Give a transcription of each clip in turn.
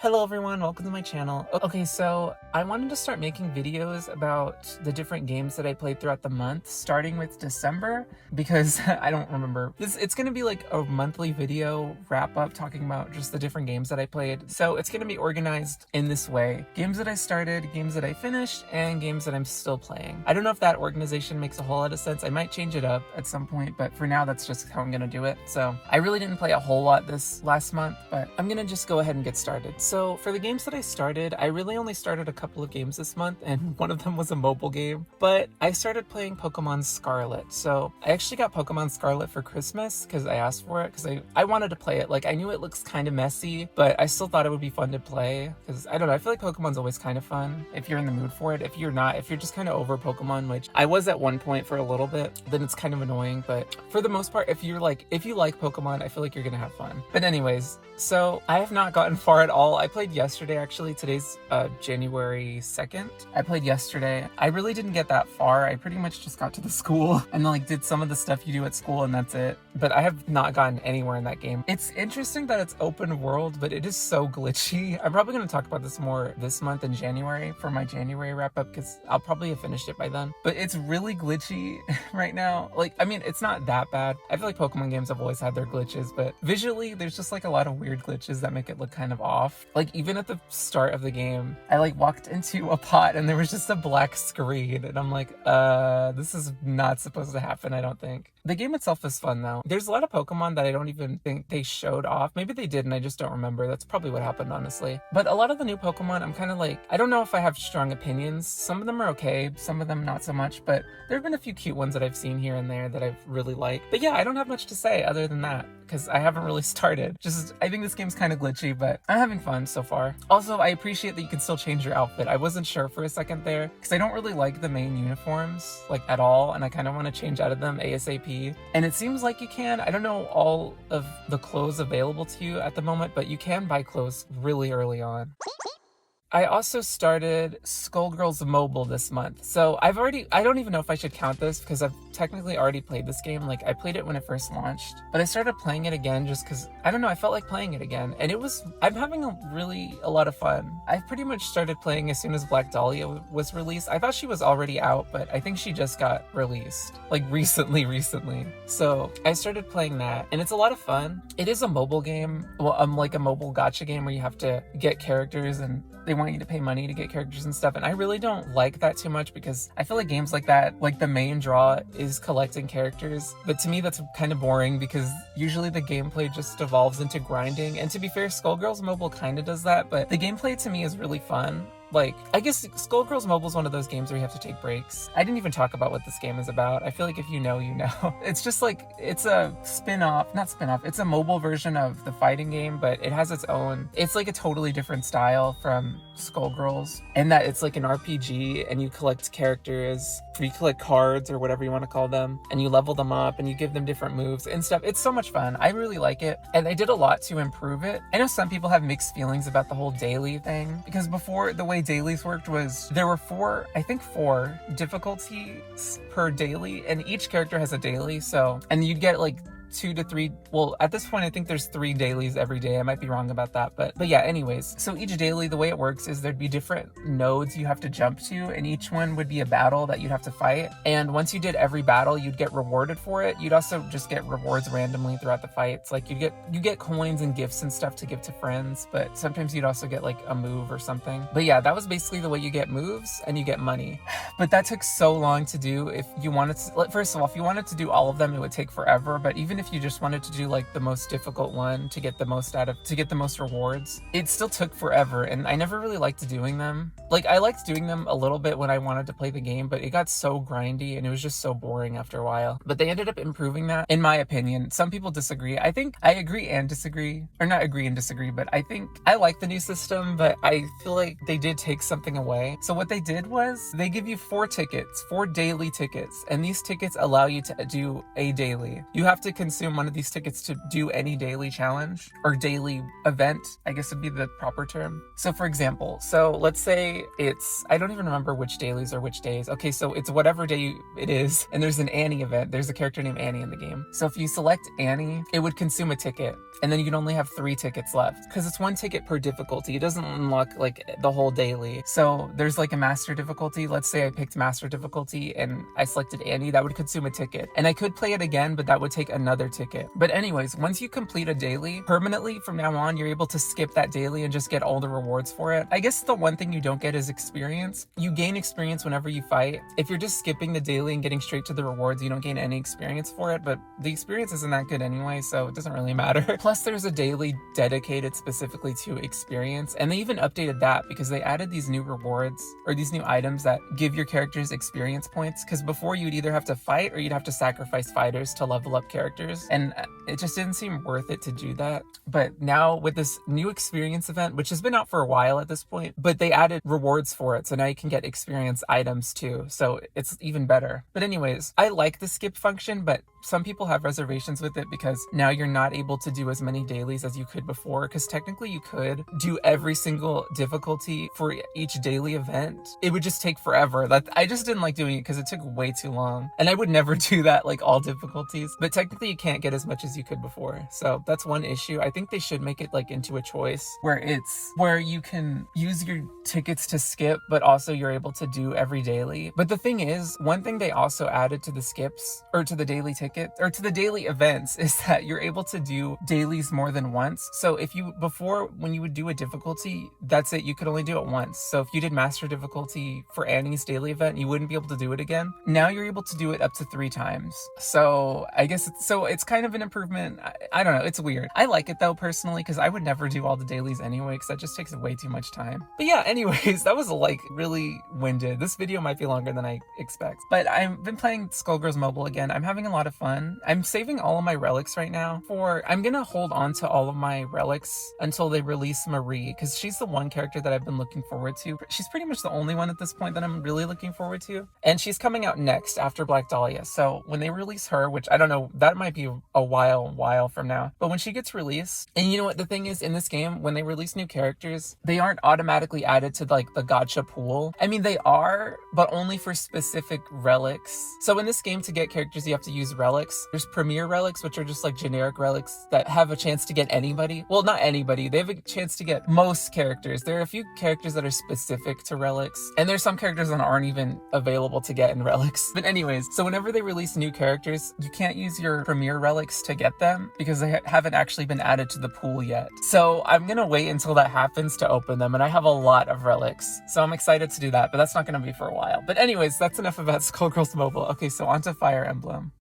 Hello everyone, welcome to my channel. Okay, so I wanted to start making videos about the different games that I played throughout the month, starting with December, because I don't remember. It's gonna be like a monthly video wrap up talking about just the different games that I played. So it's gonna be organized in this way. Games that I started, games that I finished, and games that I'm still playing. I don't know if that organization makes a whole lot of sense. I might change it up at some point, but for now that's just how I'm gonna do it. So I really didn't play a whole lot this last month, but I'm gonna just go ahead and get started. So for the games that I started, I really only started a couple of games this month, and one of them was a mobile game, but I started playing Pokemon Scarlet. So I actually got Pokemon Scarlet for Christmas because I asked for it, because I wanted to play it. Like, I knew it looks kind of messy, but I still thought it would be fun to play, because I don't know, I feel like Pokemon's always kind of fun if you're in the mood for it. If you're not, if you're just kind of over Pokemon, which I was at one point for a little bit, then it's kind of annoying. But for the most part, if you like Pokemon, I feel like you're gonna have fun. But anyways, so I have not gotten far at all. I played yesterday, actually. Today's January 2nd. I played yesterday. I really didn't get that far. I pretty much just got to the school and like did some of the stuff you do at school, and that's it. But I have not gotten anywhere in that game. It's interesting that it's open world, but it is so glitchy. I'm probably going to talk about this more this month in January for my January wrap up, because I'll probably have finished it by then. But it's really glitchy right now. Like, I mean, it's not that bad. I feel like Pokemon games have always had their glitches, but visually there's just like a lot of weird glitches that make it look kind of off. Like, even at the start of the game, I like walked into a pot and there was just a black screen, and I'm like, this is not supposed to happen, I don't think. The game itself is fun though. There's a lot of Pokemon that I don't even think they showed off. Maybe they did and I just don't remember. That's probably what happened, honestly. But a lot of the new Pokemon, I'm kind of like, I don't know if I have strong opinions. Some of them are okay, some of them not so much, but there have been a few cute ones that I've seen here and there that I've really liked. But yeah, I don't have much to say other than that, because I haven't really started. Just, I think this game's kind of glitchy, but I'm having fun so far. Also, I appreciate that you can still change your outfit. I wasn't sure for a second there, because I don't really like the main uniforms, like, at all, and I kind of want to change out of them ASAP. And it seems like you can. I don't know all of the clothes available to you at the moment, but you can buy clothes really early on. I also started Skullgirls Mobile this month. So I don't even know if I should count this, because I've technically already played this game. Like, I played it when it first launched, but I started playing it again just because, I don't know, I felt like playing it again. And I'm having a lot of fun. I pretty much started playing as soon as Black Dahlia was released. I thought she was already out, but I think she just got released, like recently. So I started playing that, and it's a lot of fun. It is a mobile game. Well, like a mobile gacha game where you have to get characters and they want you to pay money to get characters and stuff, and I really don't like that too much, because I feel like games like that, like, the main draw is collecting characters, but to me that's kind of boring, because usually the gameplay just evolves into grinding. And to be fair, Skullgirls Mobile kind of does that, but the gameplay to me is really fun. Like, I guess Skullgirls Mobile is one of those games where you have to take breaks. I didn't even talk about what this game is about. I feel like if you know, you know. It's just like, it's a it's a mobile version of the fighting game, but it has its own, it's like a totally different style from Skullgirls, and that it's like an RPG, and you collect characters, or you collect cards, or whatever you want to call them, and you level them up, and you give them different moves and stuff. It's so much fun. I really like it, and they did a lot to improve it. I know some people have mixed feelings about the whole daily thing, because before, the way dailies worked was there were four difficulties per daily, and each character has a daily, so, and you'd get like 2 to 3, well, at this point I think there's 3 dailies every day. I might be wrong about that, but yeah, anyways, so each daily, the way it works is there'd be different nodes you have to jump to, and each one would be a battle that you'd have to fight, and once you did every battle, you'd get rewarded for it. You'd also just get rewards randomly throughout the fights. Like, you get coins and gifts and stuff to give to friends, but sometimes you'd also get like a move or something. But yeah, that was basically the way you get moves, and you get money. But that took so long to do. If you wanted to, like, first of all, if you wanted to do all of them, it would take forever. But even if you just wanted to do like the most difficult one to get the most rewards, it still took forever, and I never really liked doing them. Like, I liked doing them a little bit when I wanted to play the game, but it got so grindy and it was just so boring after a while. But they ended up improving that, in my opinion. Some people disagree. I think I agree and disagree, or not agree and disagree, but I think I like the new system, but I feel like they did take something away. So what they did was they give you 4 daily tickets, and these tickets allow you to do a daily. You have to consume one of these tickets to do any daily challenge or daily event, I guess would be the proper term. So for example, let's say I don't even remember which dailies or which days. Okay, so it's whatever day it is, and there's an Annie event. There's a character named Annie in the game. So if you select Annie, it would consume a ticket, and then you can only have 3 tickets left because it's 1 ticket per difficulty. It doesn't unlock like the whole daily. So there's like a master difficulty. Let's say I picked master difficulty and I selected Annie, that would consume a ticket, and I could play it again, but that would take another ticket. But anyways, once you complete a daily permanently from now on, you're able to skip that daily and just get all the rewards for it. I guess the one thing you don't get is experience. You gain experience whenever you fight. If you're just skipping the daily and getting straight to the rewards, you don't gain any experience for it, but the experience isn't that good anyway, so it doesn't really matter. Plus there's a daily dedicated specifically to experience, and they even updated that because they added these new rewards or these new items that give your characters experience points, because before you'd either have to fight or you'd have to sacrifice fighters to level up characters, and it just didn't seem worth it to do that. But now with this new experience event, which has been out for a while at this point, but they added rewards for it, so now you can get experience items too, so it's even better. But anyways, I like the skip function, but some people have reservations with it because now you're not able to do as many dailies as you could before, because technically you could do every single difficulty for each daily event. It would just take forever. I just didn't like doing it because it took way too long, and I would never do that like all difficulties, but technically you can't get as much as you could before, so that's one issue. I think they should make it like into a choice where you can use your tickets to skip, but also you're able to do every daily. But the thing is, one thing they also added to the skips or to the daily ticket or to the daily events is that you're able to do dailies more than once. So if you before, when you would do a difficulty, that's it, you could only do it once. So if you did master difficulty for Annie's daily event, you wouldn't be able to do it again. Now you're able to do it up to 3 times. So I guess it's kind of an improvement. I don't know, it's weird. I like it though personally, because I would never do all the dailies anyway, because that just takes way too much time. But yeah, anyways, that was like really winded. This video might be longer than I expect, but I've been playing Skullgirls Mobile again. I'm having a lot of fun. I'm saving all of my relics right now I'm gonna hold on to all of my relics until they release Marie, because she's the one character that I've been looking forward to. She's pretty much the only one at this point that I'm really looking forward to, and she's coming out next after Black Dahlia. So when they release her, which I don't know, that might be a while from now, but when she gets released, and you know what the thing is, in this game, when they release new characters, they aren't automatically added to like the gacha pool. I mean, they are, but only for specific relics. So in this game, to get characters, you have to use relics. There's premier relics, which are just like generic relics that have a chance to get anybody. Well, not anybody. They have a chance to get most characters. There are a few characters that are specific to relics, and there's some characters that aren't even available to get in relics. But anyways, so whenever they release new characters, you can't use your premier relics to get them because they haven't actually been added to the pool yet. So I'm gonna wait until that happens to open them, and I have a lot of relics, so I'm excited to do that, but that's not gonna be for a while. But anyways, that's enough about Skullgirls Mobile. Okay, so on to Fire Emblem.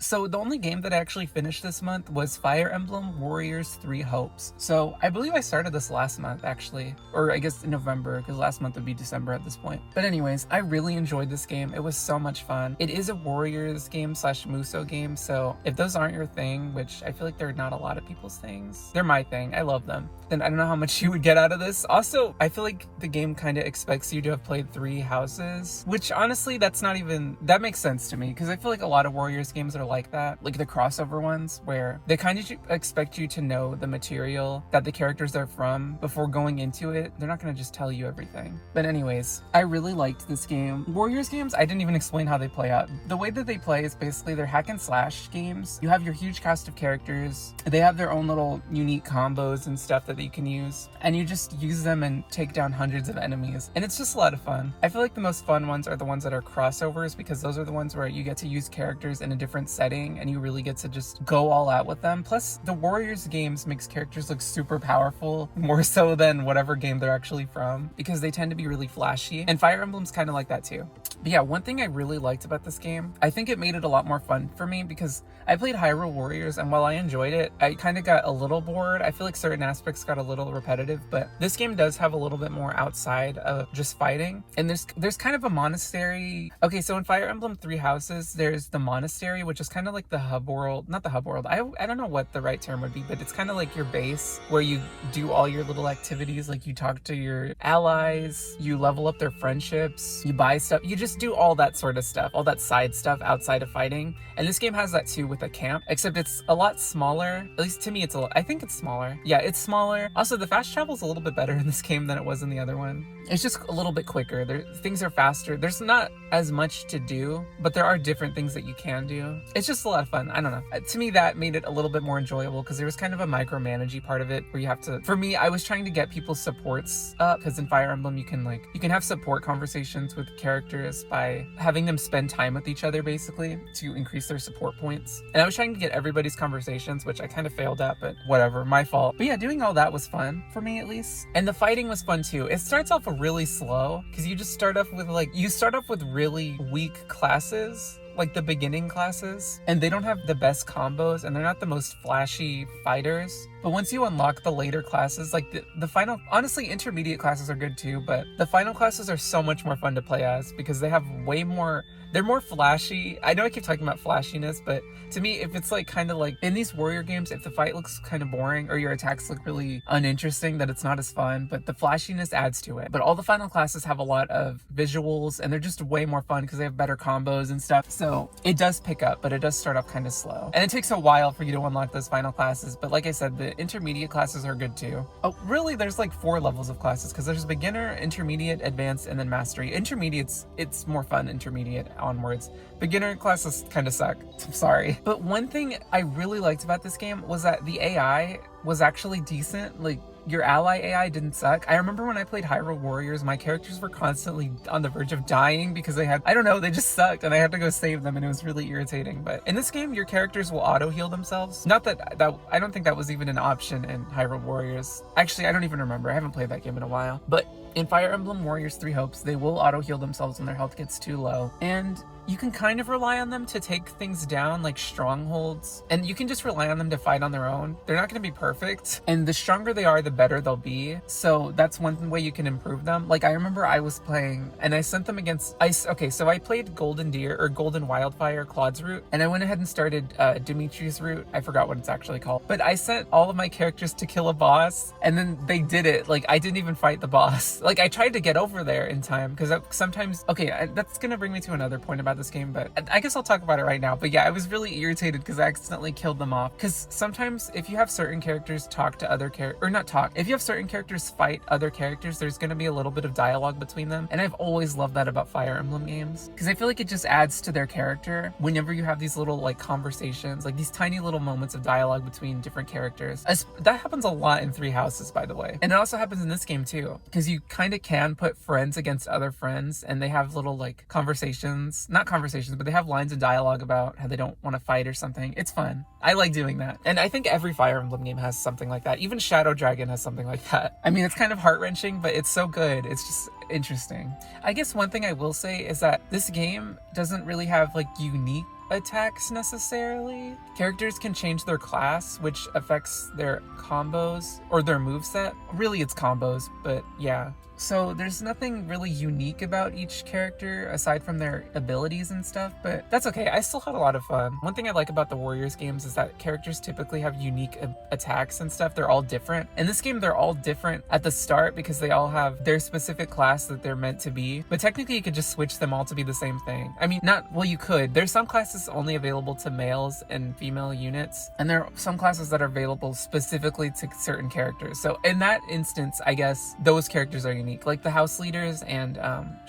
So the only game that I actually finished this month was Fire Emblem Warriors 3 Hopes. So I believe I started this last month actually, or I guess in November, because last month would be December at this point. But anyways, I really enjoyed this game. It was so much fun. It is a Warriors game / Muso game, so if those aren't your thing, which I feel like they're not a lot of people's things, they're my thing. I love them. Then I don't know how much you would get out of this. Also, I feel like the game kind of expects you to have played 3 houses, which honestly, that makes sense to me, because I feel like a lot of Warriors games are like that, like the crossover ones, where they kind of expect you to know the material that the characters are from before going into it. They're not going to just tell you everything. But anyways, I really liked this game. Warriors games, I didn't even explain how they play out. The way that they play is basically they're hack and slash games. You have your huge cast of characters. They have their own little unique combos and stuff that you can use, and you just use them and take down hundreds of enemies, and it's just a lot of fun. I feel like the most fun ones are the ones that are crossovers, because those are the ones where you get to use characters in a different setting and you really get to just go all out with them. Plus, the Warriors games makes characters look super powerful, more so than whatever game they're actually from, because they tend to be really flashy, and Fire Emblem's kind of like that too. But yeah, one thing I really liked about this game, I think it made it a lot more fun for me, because I played Hyrule Warriors, and while I enjoyed it, I kind of got a little bored. I feel like certain aspects got a little repetitive, but this game does have a little bit more outside of just fighting. And there's kind of a monastery. Okay, so in Fire Emblem 3 Houses, there's the monastery, which is kind of like the hub world. Not the hub world. I don't know what the right term would be, but it's kind of like your base where you do all your little activities. Like you talk to your allies, you level up their friendships, you buy stuff. just do all that sort of stuff, all that side stuff outside of fighting. And this game has that too with a camp, except it's a lot smaller. At least to me, I think it's smaller. Yeah, it's smaller. Also, the fast travel's a little bit better in this game than it was in the other one. It's just a little bit quicker. Things are faster. There's not as much to do, but there are different things that you can do. It's just a lot of fun. I don't know. To me, that made it a little bit more enjoyable because there was kind of a micromanagey part of it where you have to, for me, I was trying to get people's supports up because in Fire Emblem, you can have support conversations with characters by having them spend time with each other basically to increase their support points. And I was trying to get everybody's conversations, which I kind of failed at, but whatever, my fault. But yeah, doing all that was fun for me at least. And the fighting was fun too. It starts off really slow because you just start off with really weak classes, like the beginning classes, and they don't have the best combos and they're not the most flashy fighters. But once you unlock the later classes, like the final, honestly, intermediate classes are good too, but the final classes are so much more fun to play as because they have they're more flashy. I know I keep talking about flashiness, but to me, if it's like kind of like in these warrior games, if the fight looks kind of boring or your attacks look really uninteresting, then it's not as fun, but the flashiness adds to it. But all the final classes have a lot of visuals and they're just way more fun because they have better combos and stuff. So it does pick up, but it does start off kind of slow. And it takes a while for you to unlock those final classes. But like I said, the intermediate classes are good too. Oh, really? There's like 4 levels of classes because there's beginner, intermediate, advanced, and then mastery. Intermediate's, it's more fun intermediate onwards. Beginner classes kind of suck. I'm sorry. But one thing I really liked about this game was that the AI was actually decent. Like, your ally AI didn't suck. I remember when I played Hyrule Warriors, my characters were constantly on the verge of dying because they just sucked and I had to go save them and it was really irritating. But in this game, your characters will auto heal themselves. Not that I don't think that was even an option in Hyrule Warriors. Actually, I don't even remember. I haven't played that game in a while. But in Fire Emblem Warriors 3 Hopes, they will auto heal themselves when their health gets too low. And you can kind of rely on them to take things down, like strongholds, and you can just rely on them to fight on their own. They're not going to be perfect, and the stronger they are, the better they'll be. So that's one way you can improve them. Like, I remember I was playing and I sent them against so I played Golden Deer or Golden Wildfire Claude's route, and I went ahead and started Dimitri's route. I forgot what it's actually called, but I sent all of my characters to kill a boss, and then they did it. Like, I didn't even fight the boss. Like, I tried to get over there in time because sometimes that's gonna bring me to another point about this game, but I guess I'll talk about it right now. But yeah, I was really irritated because I accidentally killed them off. Because sometimes if you have certain characters talk to other if you have certain characters fight other characters, there's going to be a little bit of dialogue between them. And I've always loved that about Fire Emblem games because I feel like it just adds to their character whenever you have these little like conversations, like these tiny little moments of dialogue between different characters. That happens a lot in Three Houses, by the way. And it also happens in this game too, because you kind of can put friends against other friends and they have little like not conversations, but they have lines of dialogue about how they don't want to fight or something. It's fun. I like doing that. And I think every Fire Emblem game has something like that. Even Shadow Dragon has something like that. I mean, it's kind of heart-wrenching, but it's so good. It's just interesting. I guess one thing I will say is that this game doesn't really have like unique attacks necessarily. Characters can change their class, which affects their combos or their moveset. Really, it's combos, but yeah. So there's nothing really unique about each character aside from their abilities and stuff, but that's okay. I still had a lot of fun. One thing I like about the Warriors games is that characters typically have unique attacks and stuff. They're all different. In this game, they're all different at the start because they all have their specific class that they're meant to be. But technically, you could just switch them all to be the same thing. I mean, you could. There's some classes only available to males and female units, and there are some classes that are available specifically to certain characters. So in that instance, I guess those characters are unique. Like the house leaders and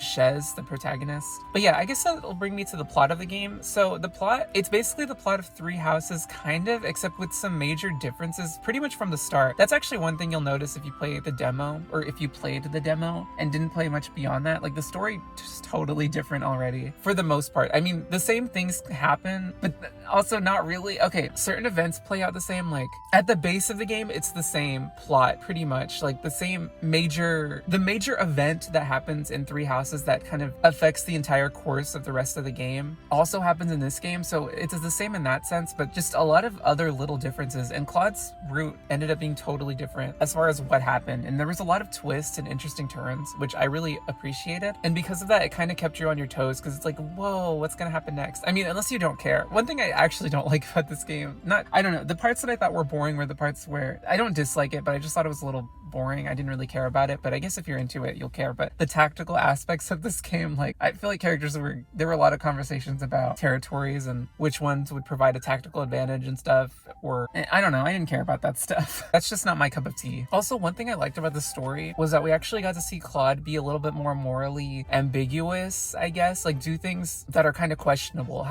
Shez, the protagonist. But yeah, I guess that'll bring me to the plot of the game. So the plot, it's basically the plot of Three Houses, kind of, except with some major differences pretty much from the start. That's actually one thing you'll notice if you play the demo, or if you played the demo and didn't play much beyond that. Like, the story just totally different already, for the most part. I mean, the same things happen, but also not really. Okay, certain events play out the same. Like, at the base of the game, it's the same plot, pretty much. Like, the major event that happens in Three Houses that kind of affects the entire course of the rest of the game also happens in this game. So it's the same in that sense, but just a lot of other little differences. And Claude's route ended up being totally different as far as what happened. And there was a lot of twists and interesting turns, which I really appreciated. And because of that, it kind of kept you on your toes because it's like, whoa, what's going to happen next? I mean, unless you don't care. One thing I actually don't like about this game, I don't know, the parts that I thought were boring were the parts where I don't dislike it, but I just thought it was a little boring. I didn't really care about it, but I guess if you're into it, you'll care. But the tactical aspects of this game, like, I feel like there were a lot of conversations about territories and which ones would provide a tactical advantage and stuff, or I don't know, I didn't care about that stuff. That's just not my cup of tea. Also, one thing I liked about the story was that we actually got to see Claude be a little bit more morally ambiguous, I guess, like do things that are kind of questionable,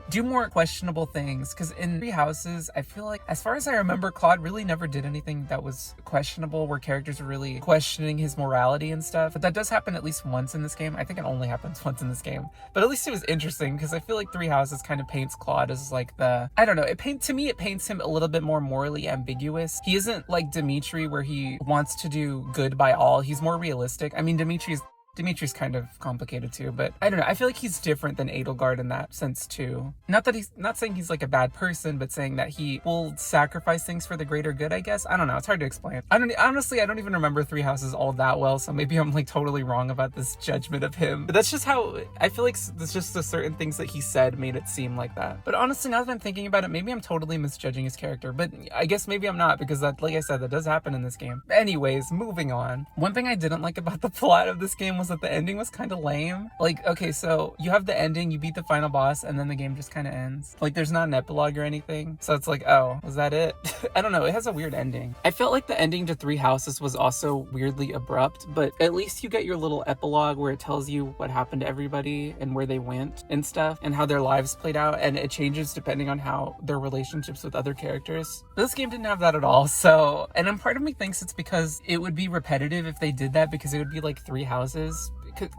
do more questionable things, because in Three Houses, I feel like, as far as I remember, Claude really never did anything that was questionable, where characters were really questioning his morality and stuff. But that does happen at least once in this game. I think it only happens once in this game, but at least it was interesting, because I feel like Three Houses kind of paints Claude as like I don't know, it paints him a little bit more morally ambiguous. He isn't like Dimitri, where he wants to do good by all. He's more realistic. I mean, Dimitri's kind of complicated too, but I don't know. I feel like he's different than Edelgard in that sense too. Not saying he's like a bad person, but saying that he will sacrifice things for the greater good, I guess. I don't know. It's hard to explain. I don't even remember Three Houses all that well, so maybe I'm like totally wrong about this judgment of him. But that's just how I feel like there's just the certain things that he said made it seem like that. But honestly, now that I'm thinking about it, maybe I'm totally misjudging his character, but I guess maybe I'm not, because that, like I said, that does happen in this game. Anyways, moving on. One thing I didn't like about the plot of this game was that the ending was kind of lame. Like, okay, so you have the ending, you beat the final boss, and then the game just kind of ends. Like, there's not an epilogue or anything. So it's like, oh, was that it? I don't know. It has a weird ending. I felt like the ending to Three Houses was also weirdly abrupt, but at least you get your little epilogue where it tells you what happened to everybody and where they went and stuff, and how their lives played out, and it changes depending on how their relationships with other characters. But this game didn't have that at all, so... And then part of me thinks it's because it would be repetitive if they did that, because it would be like Three Houses.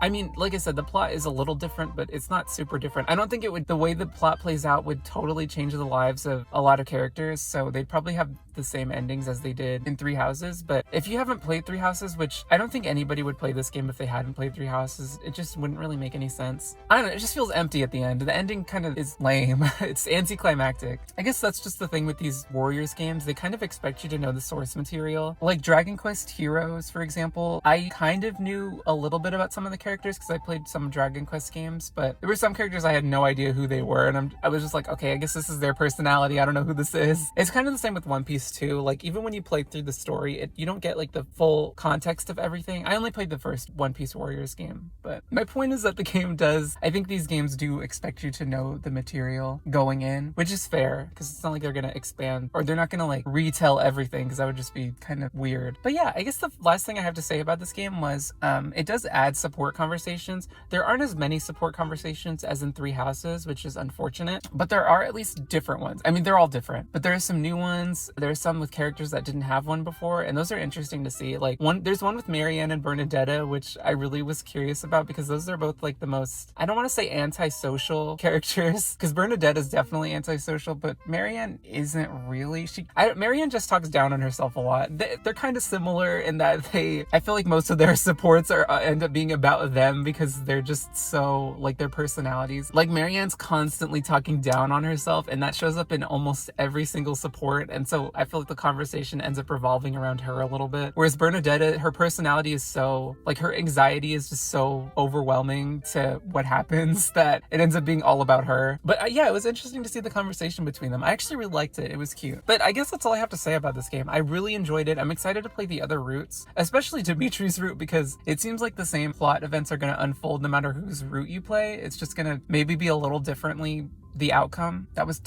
I mean, like I said, the plot is a little different, but it's not super different. I don't think the way the plot plays out would totally change the lives of a lot of characters, so they'd probably have the same endings as they did in Three Houses. But if you haven't played Three Houses, which I don't think anybody would play this game if they hadn't played Three Houses, it just wouldn't really make any sense. I don't know, it just feels empty at the end. The ending kind of is lame. It's anticlimactic. I guess that's just the thing with these Warriors games. They kind of expect you to know the source material. Like Dragon Quest Heroes, for example, I kind of knew a little bit about some of the characters because I played some Dragon Quest games, but there were some characters I had no idea who they were, and I was just like, okay, I guess this is their personality. I don't know who this is. It's kind of the same with One Piece too. Like, even when you play through the story, you don't get like the full context of everything. I only played the first One Piece Warriors game, but my point is that the game I think these games do expect you to know the material going in, which is fair, because it's not like they're gonna expand, or they're not gonna like retell everything, because that would just be kind of weird. But yeah, I guess the last thing I have to say about this game was it does add support conversations. There aren't as many support conversations as in Three Houses, which is unfortunate, but there are at least different ones. I mean, they're all different, but there are some new ones. There's some with characters that didn't have one before, and those are interesting to see. Like, there's one with Marianne and Bernadetta, which I really was curious about, because those are both like the most, I don't want to say antisocial characters, because Bernadette is definitely antisocial, but Marianne isn't really. Marianne just talks down on herself a lot. They're kind of similar in that I feel like most of their supports end up being about them, because they're just so, like, their personalities. Like, Marianne's constantly talking down on herself, and that shows up in almost every single support, and so I feel like the conversation ends up revolving around her a little bit. Whereas Bernadetta, her personality is so, like, her anxiety is just so overwhelming to what happens that it ends up being all about her. But yeah, it was interesting to see the conversation between them. I actually really liked it. It was cute. But I guess that's all I have to say about this game. I really enjoyed it. I'm excited to play the other routes, especially Dimitri's route, because it seems like the same plot events are going to unfold no matter whose route you play. It's just going to maybe be a little differently the outcome. That was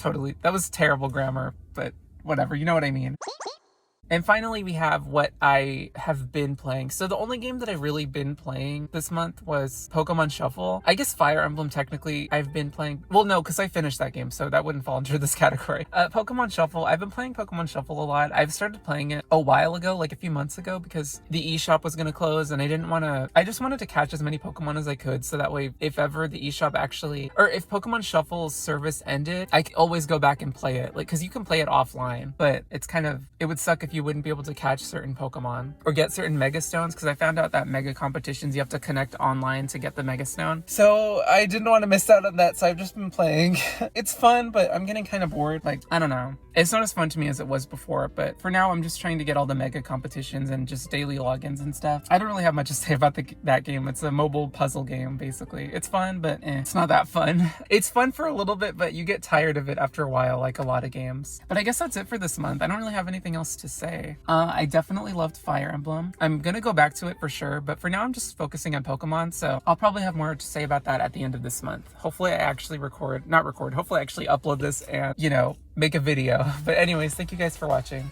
terrible grammar, but whatever, you know what I mean. And finally, we have what I have been playing. So the only game that I've really been playing this month was Pokemon Shuffle. I guess Fire Emblem, technically, I've been playing... Well, no, because I finished that game, so that wouldn't fall into this category. Pokemon Shuffle, I've been playing Pokemon Shuffle a lot. I've started playing it a while ago, like a few months ago, because the eShop was going to close, and I just wanted to catch as many Pokemon as I could, so that way, if ever the eShop if Pokemon Shuffle's service ended, I could always go back and play it. Like, because you can play it offline, but it would suck if you wouldn't be able to catch certain Pokemon or get certain Mega Stones, because I found out that Mega competitions you have to connect online to get the Mega Stone. So I didn't want to miss out on that, so I've just been playing. It's fun, but I'm getting kind of bored. Like, I don't know. It's not as fun to me as it was before, but for now I'm just trying to get all the Mega competitions and just daily logins and stuff. I don't really have much to say about that game. It's a mobile puzzle game, basically. It's fun, but it's not that fun. It's fun for a little bit, but you get tired of it after a while, like a lot of games. But I guess that's it for this month. I don't really have anything else to say. say. I definitely loved Fire Emblem. I'm gonna go back to it for sure, but for now I'm just focusing on Pokemon, so I'll probably have more to say about that at the end of this month. Hopefully I actually hopefully I actually upload this and, you know, make a video. But anyways, thank you guys for watching.